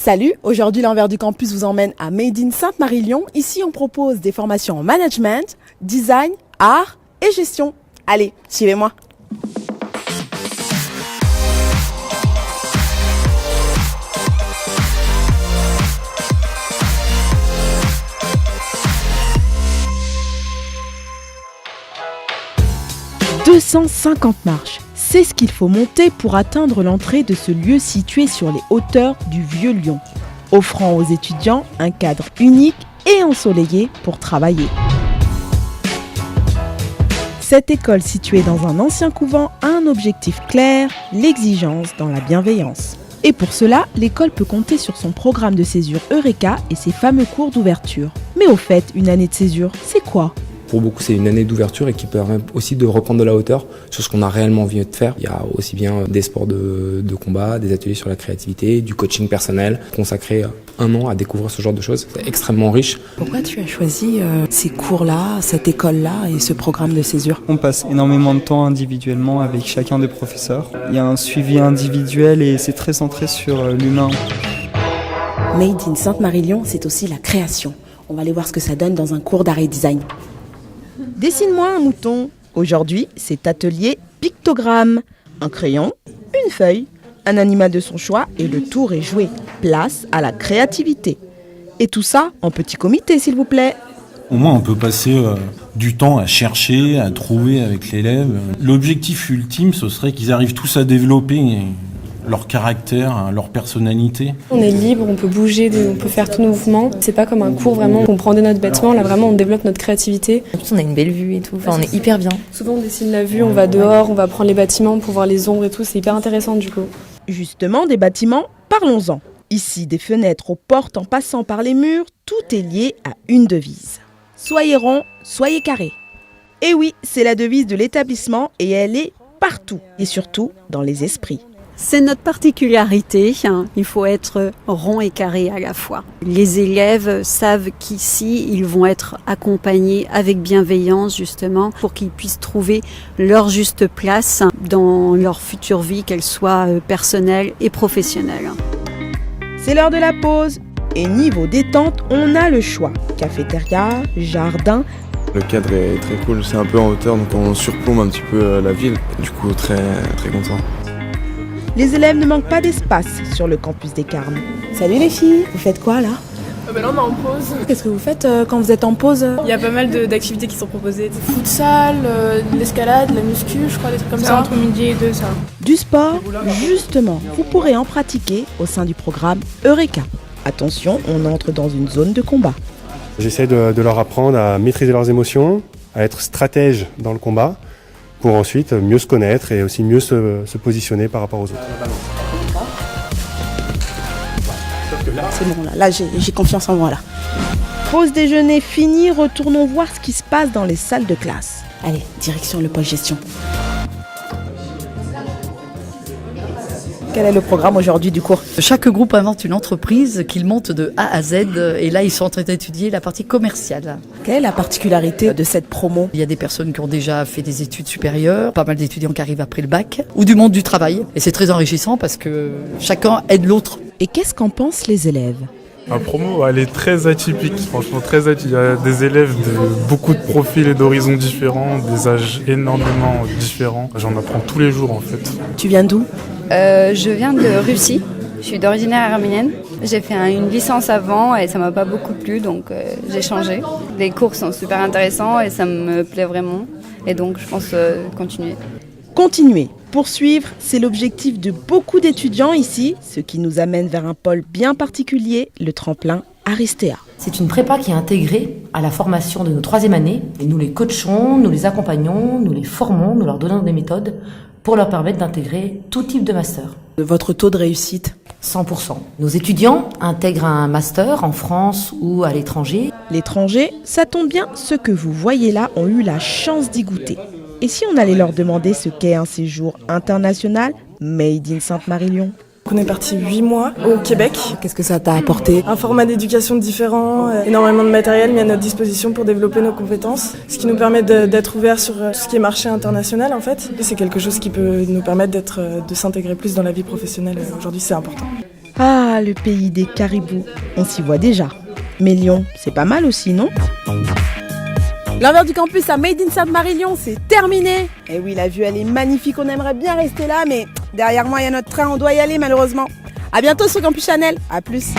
Salut, aujourd'hui l'envers du campus vous emmène à Made in Sainte-Marie-Lyon. Ici on propose des formations en management, design, art et gestion. Allez, suivez-moi. « 250 marches, c'est ce qu'il faut monter pour atteindre l'entrée de ce lieu situé sur les hauteurs du Vieux-Lyon, offrant aux étudiants un cadre unique et ensoleillé pour travailler. Cette école située dans un ancien couvent a un objectif clair, l'exigence dans la bienveillance. Et pour cela, l'école peut compter sur son programme de césure Eureka et ses fameux cours d'ouverture. Mais au fait, une année de césure, c'est quoi ? Pour beaucoup, c'est une année d'ouverture et qui permet aussi de reprendre de la hauteur sur ce qu'on a réellement envie de faire. Il y a aussi bien des sports de combat, des ateliers sur la créativité, du coaching personnel, consacrer 1 an à découvrir ce genre de choses. C'est extrêmement riche. Pourquoi tu as choisi ces cours-là, cette école-là et ce programme de césure ? On passe énormément de temps individuellement avec chacun des professeurs. Il y a un suivi individuel et c'est très centré sur l'humain. Made in Sainte-Marie-Lyon, c'est aussi la création. On va aller voir ce que ça donne dans un cours d'art et design. Dessine-moi un mouton. Aujourd'hui, c'est atelier pictogramme. Un crayon, une feuille, un animal de son choix et le tour est joué. Place à la créativité. Et tout ça en petit comité, s'il vous plaît. Au moins, on peut passer du temps à chercher, à trouver avec l'élève. L'objectif ultime, ce serait qu'ils arrivent tous à développer leur caractère, leur personnalité. On est libre, on peut bouger, on peut faire tous nos mouvements. C'est pas comme un cours vraiment, on prend des notes bêtement, là vraiment on développe notre créativité. En plus on a une belle vue et tout, enfin on est hyper bien. Souvent on dessine la vue, on va dehors, on va prendre les bâtiments pour voir les ombres et tout, c'est hyper intéressant du coup. Justement, des bâtiments, parlons-en. Ici, des fenêtres aux portes en passant par les murs, tout est lié à une devise. Soyez rond, soyez carré. Et oui, c'est la devise de l'établissement et elle est partout et surtout dans les esprits. C'est notre particularité, il faut être rond et carré à la fois. Les élèves savent qu'ici, ils vont être accompagnés avec bienveillance justement pour qu'ils puissent trouver leur juste place dans leur future vie, qu'elle soit personnelle et professionnelle. C'est l'heure de la pause et niveau détente, on a le choix. Cafétéria, jardin. Le cadre est très cool, c'est un peu en hauteur donc on surplombe un petit peu la ville. Du coup très content. Les élèves ne manquent pas d'espace sur le campus des Carmes. Salut les filles, vous faites quoi là ? Là on est en pause. Qu'est-ce que vous faites quand vous êtes en pause ? Il y a pas mal d'activités qui sont proposées. Futsal, de l'escalade, la muscu, je crois, des trucs comme ça. Entre midi et 2 ça. Du sport, justement, vous pourrez en pratiquer au sein du programme Eureka. Attention, on entre dans une zone de combat. J'essaie de leur apprendre à maîtriser leurs émotions, à être stratège dans le combat, pour ensuite mieux se connaître et aussi mieux se positionner par rapport aux autres. C'est bon là j'ai confiance en moi là. Pause déjeuner finie, retournons voir ce qui se passe dans les salles de classe. Allez, direction le pôle gestion. Quel est le programme aujourd'hui du cours ? Chaque groupe invente une entreprise qu'il monte de A à Z et là ils sont en train d'étudier la partie commerciale. Quelle est la particularité de cette promo ? Il y a des personnes qui ont déjà fait des études supérieures, pas mal d'étudiants qui arrivent après le bac ou du monde du travail et c'est très enrichissant parce que chacun aide l'autre. Et qu'est-ce qu'en pensent les élèves ? La promo, elle est très atypique, franchement très atypique. Il y a des élèves de beaucoup de profils et d'horizons différents, des âges énormément différents. J'en apprends tous les jours en fait. Tu viens d'où ? Je viens de Russie, je suis d'origine arménienne. J'ai fait une licence avant et ça m'a pas beaucoup plu donc j'ai changé. Les cours sont super intéressants et ça me plaît vraiment et donc je pense continuer. Continuer, poursuivre, c'est l'objectif de beaucoup d'étudiants ici, ce qui nous amène vers un pôle bien particulier, le tremplin Aristea. C'est une prépa qui est intégrée à la formation de nos 3e années. Et nous les coachons, nous les accompagnons, nous les formons, nous leur donnons des méthodes pour leur permettre d'intégrer tout type de master. Votre taux de réussite ? 100%. Nos étudiants intègrent un master en France ou à l'étranger. L'étranger, ça tombe bien, ceux que vous voyez là ont eu la chance d'y goûter. Et si on allait leur demander ce qu'est un séjour international Made in Sainte-Marie-Lyon ? On est parti 8 mois au Québec. Qu'est-ce que ça t'a apporté ? Un format d'éducation différent, énormément de matériel mis à notre disposition pour développer nos compétences, ce qui nous permet d'être ouverts sur tout ce qui est marché international en fait. Et c'est quelque chose qui peut nous permettre de s'intégrer plus dans la vie professionnelle. Aujourd'hui, c'est important. Ah, Ah, le pays des caribous, on s'y voit déjà. Mais Lyon, c'est pas mal aussi, non? L'envers du campus à Made in Sainte-Marie-Lyon, c'est terminé. Et oui, la vue, elle est magnifique, on aimerait bien rester là, mais derrière moi, il y a notre train, on doit y aller malheureusement. À bientôt sur Campus Chanel, à plus.